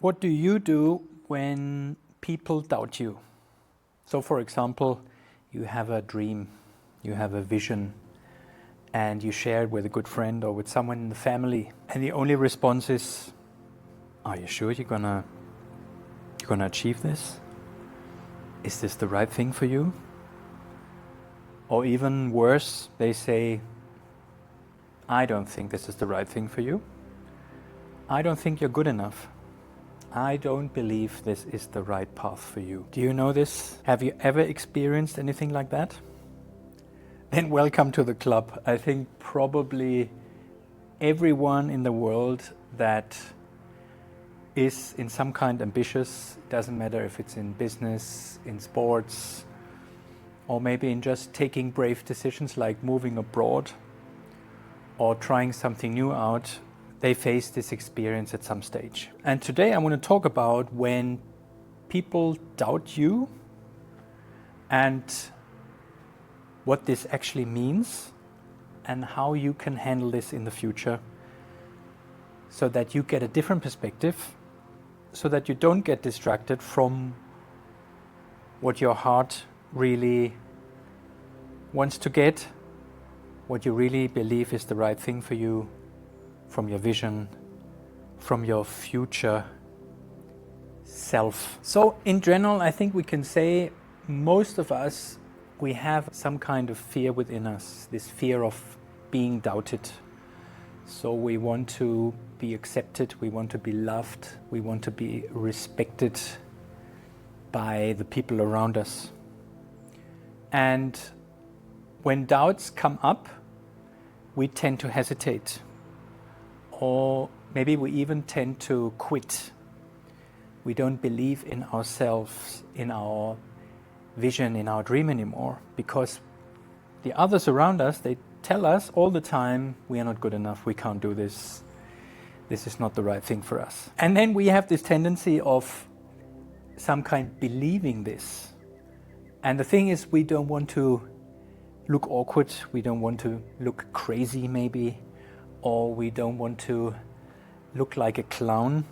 What do you do when people doubt you? So, for example, you have a dream, you have a vision, and you share it with a good friend or with someone in the family, and the only response is, "Are you sure you're gonna achieve this? Is this the right thing for you?" Or even worse, they say, "I don't think this is the right thing for you. I don't think you're good enough. I don't believe this is the right path for you." Do you know this? Have you ever experienced anything like that? Then welcome to the club. I think probably everyone in the world that is in some kind ambitious, doesn't matter if it's in business, in sports, or maybe in just taking brave decisions like moving abroad or trying something new out, they face this experience at some stage. And today I want to talk about when people doubt you and what this actually means and how you can handle this in the future so that you get a different perspective, so that you don't get distracted from what your heart really wants to get, what you really believe is the right thing for you, from your vision, from your future self. So in general, I think we can say most of us, we have some kind of fear within us, this fear of being doubted. So we want to be accepted, we want to be loved, we want to be respected by the people around us. And when doubts come up, we tend to hesitate. Or maybe we even tend to quit. We don't believe in ourselves, in our vision, in our dream anymore, because the others around us, they tell us all the time, we are not good enough, we can't do this, this is not the right thing for us. And then we have this tendency of some kind believing this. And the thing is, we don't want to look awkward, we don't want to look crazy maybe, or we don't want to look like a clown,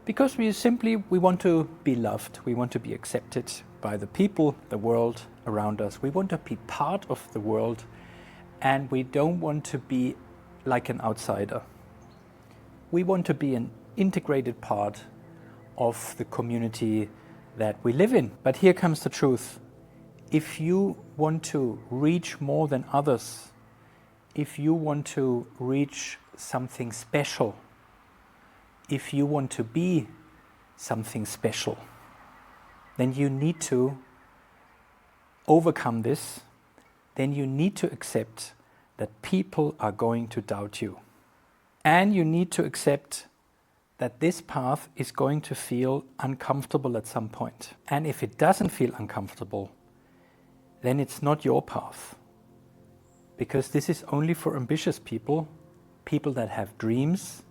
because we want to be loved, we want to be accepted by the people, the world around us. We want to be part of the world, and we don't want to be like an outsider. We want to be an integrated part of the community that we live in. But here comes the truth. If you want to reach more than others, if you want to reach something special, if you want to be something special, then you need to overcome this. Then you need to accept that people are going to doubt you. And you need to accept that this path is going to feel uncomfortable at some point. And if it doesn't feel uncomfortable, then it's not your path. Because this is only for ambitious people, people that have dreams,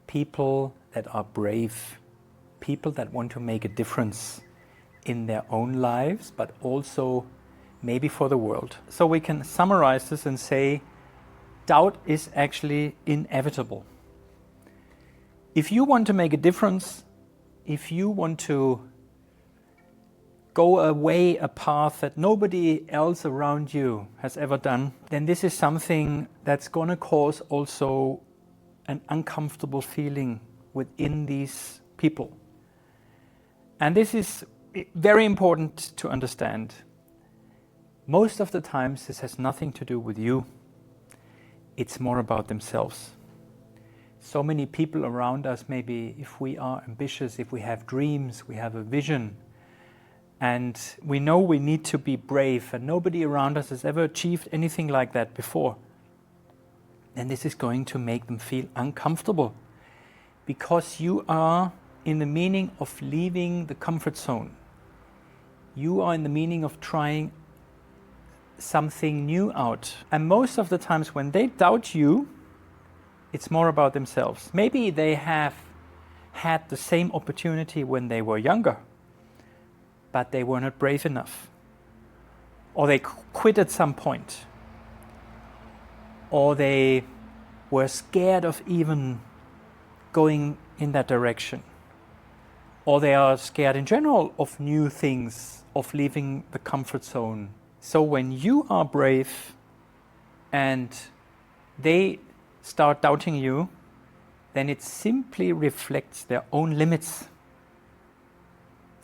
people that are brave, people that want to make a difference in their own lives, but also maybe for the world. So we can summarize this and say, doubt is actually inevitable. If you want to make a difference, if you want to go a path that nobody else around you has ever done, then this is something that's going to cause also an uncomfortable feeling within these people. And this is very important to understand. Most of the times this has nothing to do with you. It's more about themselves. So many people around us, maybe if we are ambitious, if we have dreams, we have a vision, and we know we need to be brave, and nobody around us has ever achieved anything like that before, then this is going to make them feel uncomfortable, because you are in the meaning of leaving the comfort zone. You are in the meaning of trying something new out. And most of the times when they doubt you, it's more about themselves. Maybe they have had the same opportunity when they were younger, but they were not brave enough. Or they quit at some point. Or they were scared of even going in that direction. or they are scared in general of new things, of leaving the comfort zone. So when you are brave and they start doubting you, then it simply reflects their own limits.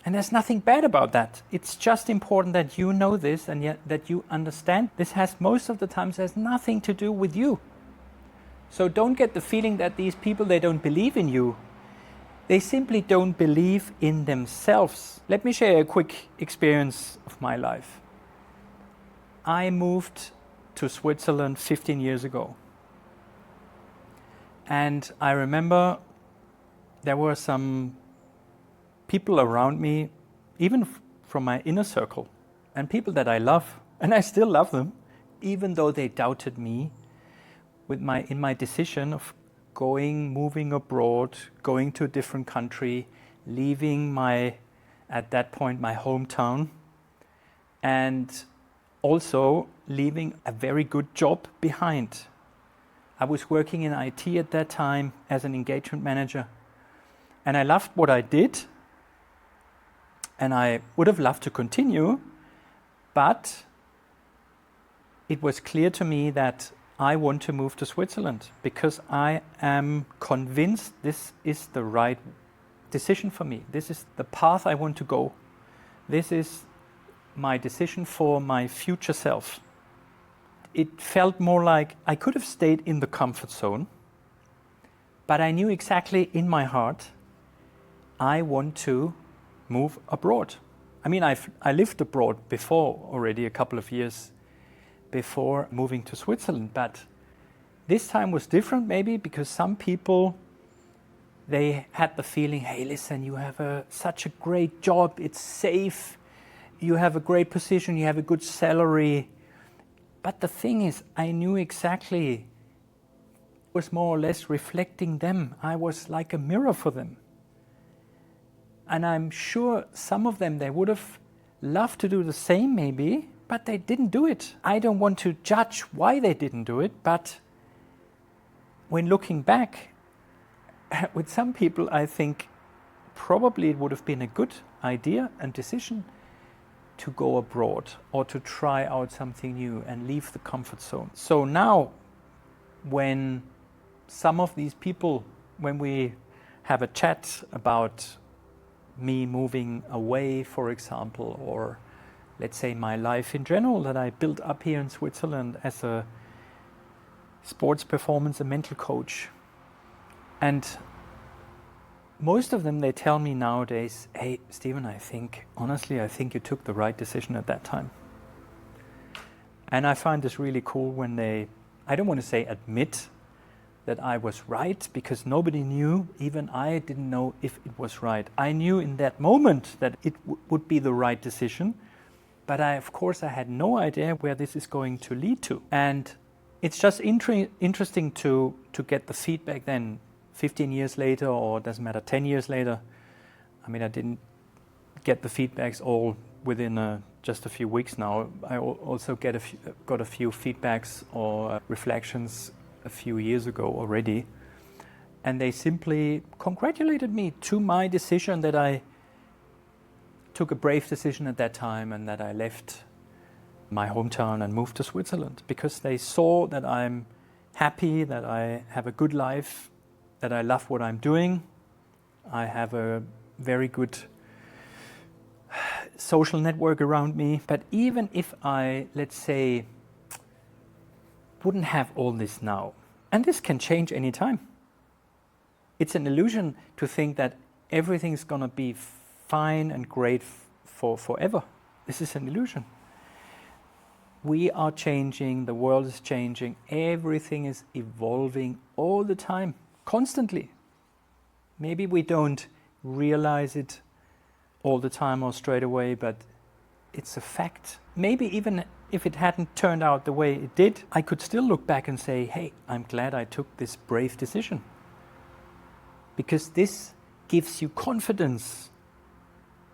And there's nothing bad about that. It's just important that you know this and yet that you understand this has most of the times has nothing to do with you. So don't get the feeling that these people, they don't believe in you. They simply don't believe in themselves. Let me share a quick experience of my life. I moved to Switzerland 15 years ago. And I remember there were some people around me, even from my inner circle, and people that I love, and I still love them, even though they doubted me in my decision of moving abroad, going to a different country, leaving at that point, my hometown, and also leaving a very good job behind. I was working in IT at that time as an engagement manager, and I loved what I did, and I would have loved to continue, but it was clear to me that I want to move to Switzerland because I am convinced this is the right decision for me. This is the path I want to go. This is my decision for my future self. It felt more like I could have stayed in the comfort zone, but I knew exactly in my heart I want to move abroad. I mean, I lived abroad before already, a couple of years before moving to Switzerland, but this time was different maybe because some people, they had the feeling, hey, listen, you have such a great job, it's safe, you have a great position, you have a good salary. But the thing is, I knew exactly, was more or less reflecting them. I was like a mirror for them. And I'm sure some of them, they would have loved to do the same maybe, but they didn't do it. I don't want to judge why they didn't do it, but when looking back, with some people, I think probably it would have been a good idea and decision to go abroad or to try out something new and leave the comfort zone. So now, when some of these people, when we have a chat about me moving away, for example, or let's say my life in general that I built up here in Switzerland as a sports performance and mental coach. And most of them, they tell me nowadays, hey, Stephen, honestly, I think you took the right decision at that time. And I find this really cool when I don't want to say admit that I was right, because nobody knew, even I didn't know if it was right. I knew in that moment that it would be the right decision, but of course I had no idea where this is going to lead to. And it's just interesting to get the feedback then 15 years later, or it doesn't matter, 10 years later. I mean, I didn't get the feedbacks all within just a few weeks now. I also got a few feedbacks or reflections a few years ago already, and they simply congratulated me to my decision that I took a brave decision at that time and that I left my hometown and moved to Switzerland, because they saw that I'm happy, that I have a good life, that I love what I'm doing. I have a very good social network around me. But even if I, let's say, wouldn't have all this now, and this can change anytime. It's an illusion to think that everything's going to be fine and great for forever. This is an illusion. We are changing, the world is changing, everything is evolving all the time, constantly. Maybe we don't realize it all the time or straight away, but it's a fact. Maybe even if it hadn't turned out the way it did, I could still look back and say, hey, I'm glad I took this brave decision. Because this gives you confidence.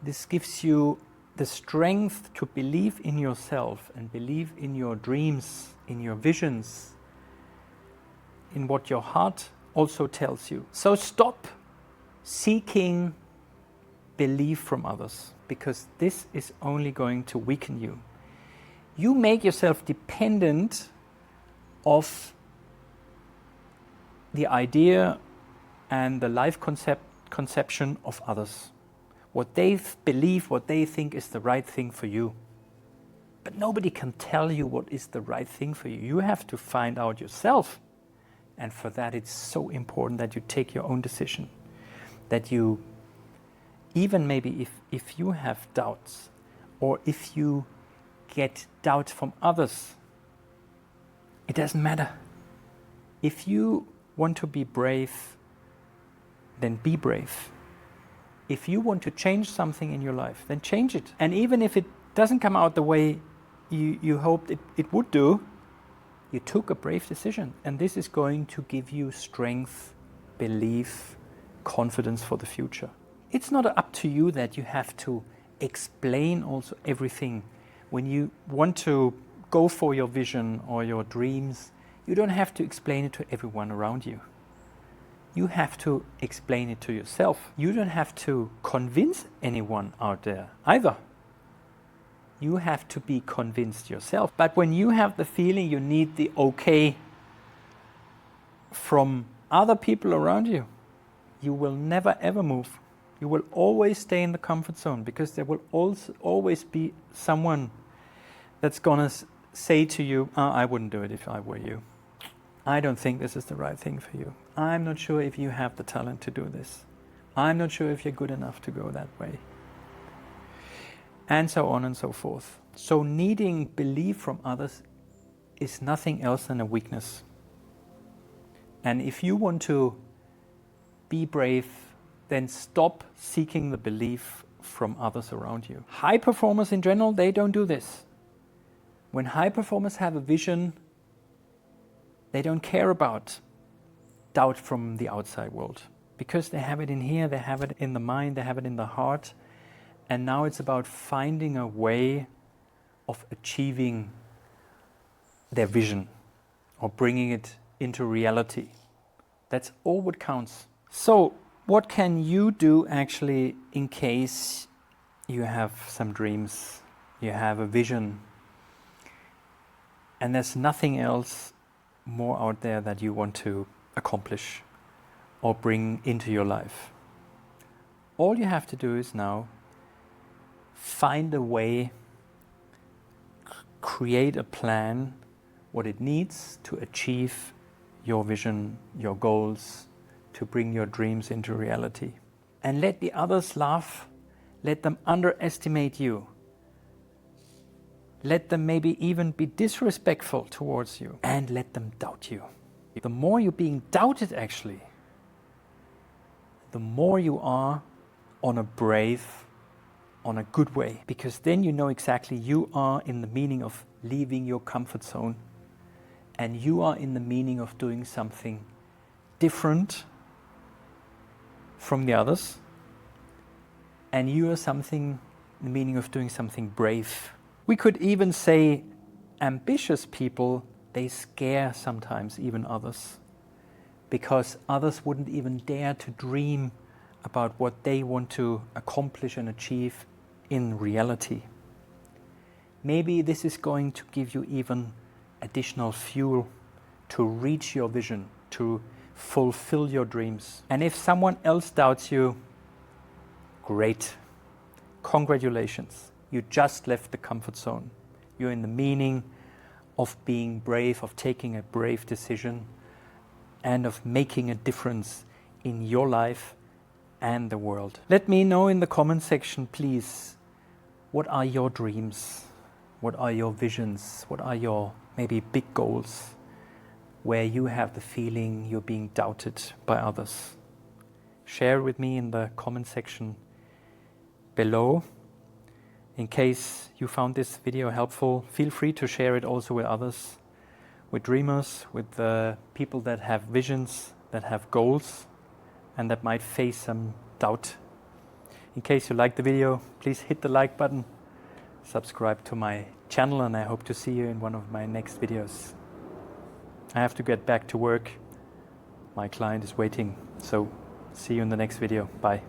This gives you the strength to believe in yourself and believe in your dreams, in your visions, in what your heart also tells you. So stop seeking belief from others, because this is only going to weaken you. You make yourself dependent of the idea and the life conception of others. What they believe, what they think is the right thing for you. But nobody can tell you what is the right thing for you. You have to find out yourself. And for that, it's so important that you take your own decision. That you, even maybe if you have doubts, or if you get doubt from others, it doesn't matter. If you want to be brave, then be brave. If you want to change something in your life, then change it. And even if it doesn't come out the way you hoped it would do, you took a brave decision. And this is going to give you strength, belief, confidence for the future. It's not up to you that you have to explain also everything. When you want to go for your vision or your dreams, you don't have to explain it to everyone around you. You have to explain it to yourself. You don't have to convince anyone out there either. You have to be convinced yourself. But when you have the feeling you need the okay from other people around you, you will never ever move. You will always stay in the comfort zone, because there will also always be someone that's gonna say to you, I wouldn't do it if I were you. I don't think this is the right thing for you. I'm not sure if you have the talent to do this. I'm not sure if you're good enough to go that way. And so on and so forth. So needing belief from others is nothing else than a weakness. And if you want to be brave, then stop seeking the belief from others around you. High performers in general, they don't do this. When high performers have a vision, they don't care about doubt from the outside world, because they have it in here, they have it in the mind, they have it in the heart. And now it's about finding a way of achieving their vision or bringing it into reality. That's all what counts. So what can you do actually in case you have some dreams, you have a vision, and there's nothing else more out there that you want to accomplish or bring into your life? All you have to do is now find a way, create a plan, what it needs to achieve your vision, your goals, to bring your dreams into reality. And let the others laugh, let them underestimate you. Let them maybe even be disrespectful towards you, and let them doubt you. The more you're being doubted actually, the more you are on a brave, on a good way, because then you know exactly you are in the meaning of leaving your comfort zone, and you are in the meaning of doing something different from the others, and you are the meaning of doing something brave. We could even say ambitious people, they scare sometimes even others, because others wouldn't even dare to dream about what they want to accomplish and achieve in reality. Maybe this is going to give you even additional fuel to reach your vision, to fulfill your dreams. And if someone else doubts you, great. Congratulations. You just left the comfort zone. You're in the meaning of being brave, of taking a brave decision, and of making a difference in your life and the world. Let me know in the comment section, please, what are your dreams? What are your visions? What are your maybe big goals where you have the feeling you're being doubted by others? Share with me in the comment section below. In case you found this video helpful, feel free to share it also with others, with dreamers, with people that have visions, that have goals, and that might face some doubt. In case you liked the video, please hit the like button, subscribe to my channel, and I hope to see you in one of my next videos. I have to get back to work. My client is waiting, so see you in the next video. Bye.